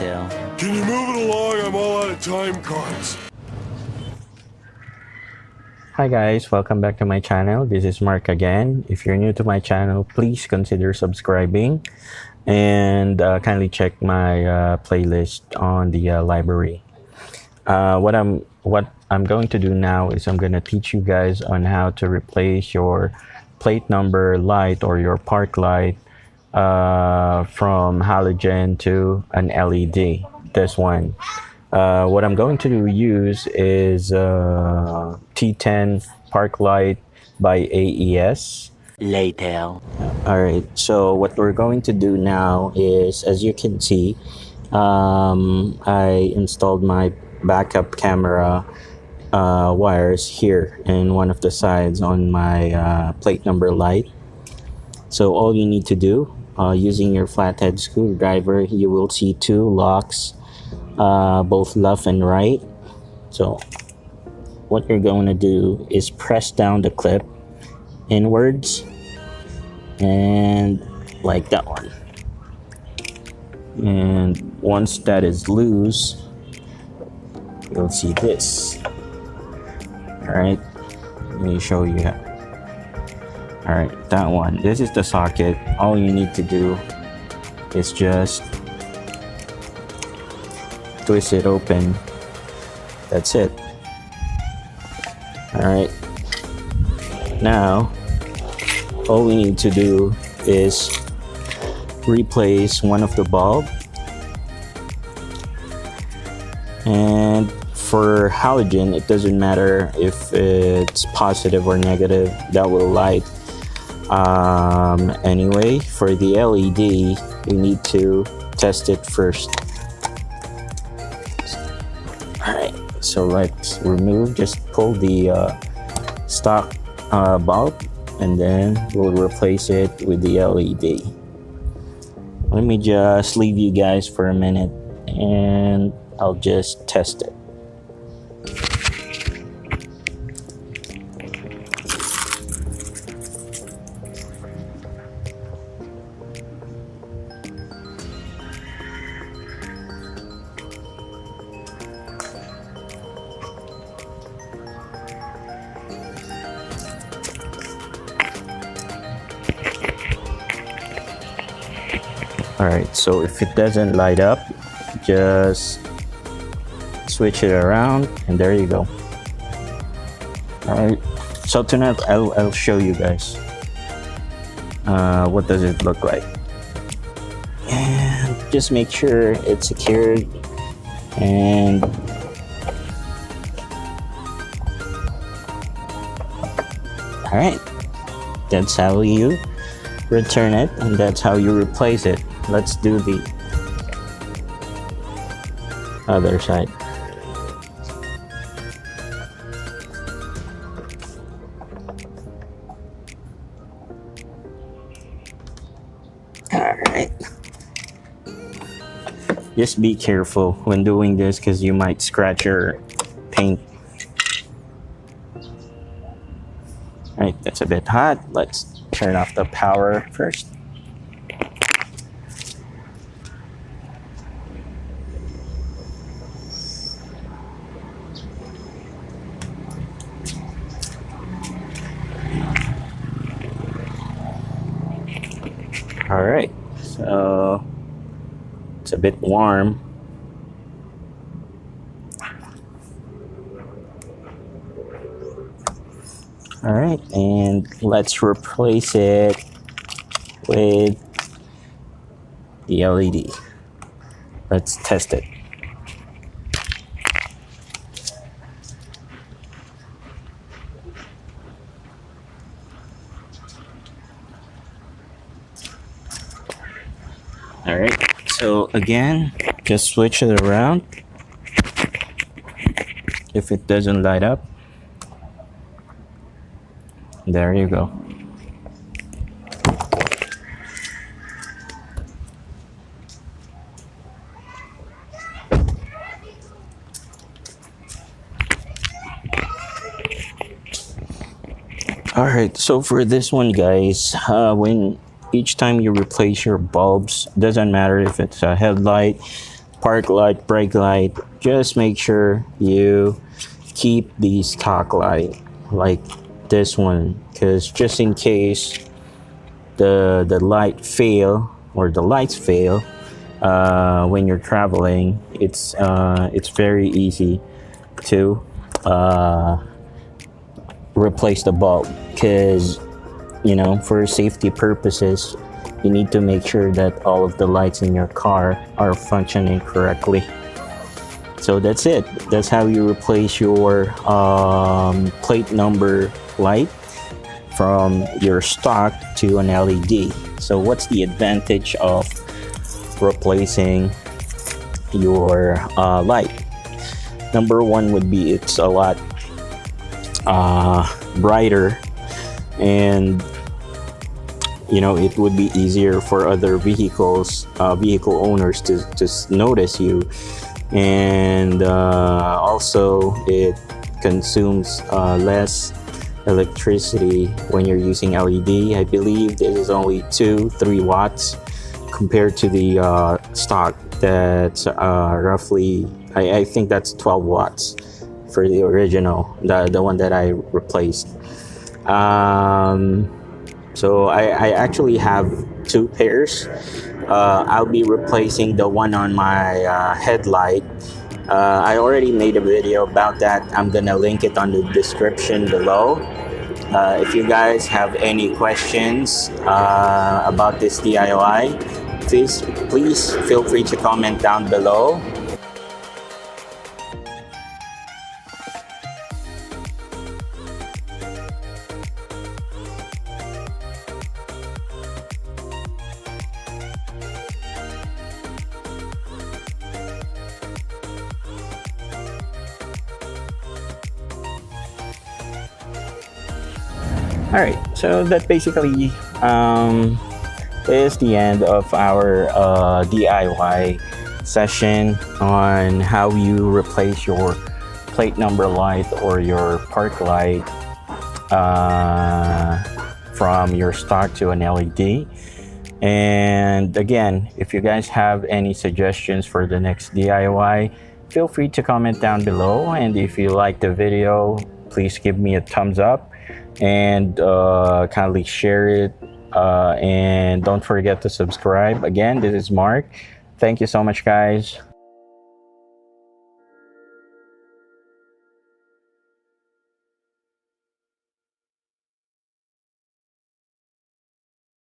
Later. Can you move it along? I'm all out of time cards. Hi guys, welcome back to my channel. This is Mark again. If you're new to my channel, please consider subscribing and kindly check my playlist on the library. What I'm going to do now is I'm going to teach you guys on how to replace your plate number light or your park light from halogen to an LED. This one. What I'm going to use is T10 park light by AES. Later. Alright, so what we're going to do now is, as you can see, I installed my backup camera wires here in one of the sides on my plate number light. So all you need to do, using your flathead screwdriver, you will see two locks, both left and right. So what you're going to do is press down the clip inwards and like that one. And once that is loose, you'll see this. Alright, let me show you. Alright, that one. This is the socket. All you need to do is just twist it open. That's it. Alright, now all we need to do is replace one of the bulb, and for halogen it doesn't matter if it's positive or negative, that will light. Anyway, for the LED we need to test it first. Alright, so let's remove, just pull the stock bulb and then we'll replace it with the LED. Let me just leave you guys for a minute and I'll just test it. Alright, so if it doesn't light up, just switch it around and there you go. Alright, so tonight I'll show you guys what does it look like. And just make sure it's secured, and alright, that's how you return it and that's how you replace it. Let's do the other side. Alright. Just be careful when doing this because you might scratch your paint. Alright, that's a bit hot. Let's turn off the power first. Alright, so it's a bit warm. Alright, and let's replace it with the LED. Let's test it. Alright, so again, just switch it around. If it doesn't light up, there you go. Alright, so for this one guys, when each time you replace your bulbs, doesn't matter if it's a headlight, park light, brake light, just make sure you keep the stock light like this one, because just in case the light fail or the lights fail when you're traveling, it's very easy to replace the bulb, because for safety purposes you need to make sure that all of the lights in your car are functioning correctly. So that's it. That's how you replace your plate number light from your stock to an LED. So what's the advantage of replacing your light? Number one would be it's a lot brighter, and it would be easier for other vehicle owners to notice you, and also it consumes less electricity when you're using LED. I believe this is only 2-3 watts compared to the stock that's roughly, I think that's 12 watts for the original, the one that I replaced. So I actually have 2 pairs. I'll be replacing the one on my headlight. I already made a video about that. I'm gonna link it on the description below. If you guys have any questions about this DIY, please feel free to comment down below. Alright, so that basically is the end of our DIY session on how you replace your plate number light or your park light from your stock to an LED. And again, if you guys have any suggestions for the next DIY, feel free to comment down below. And if you like the video, please give me a thumbs up and kindly share it, and don't forget to subscribe. Again, this is Mark. Thank you so much, guys.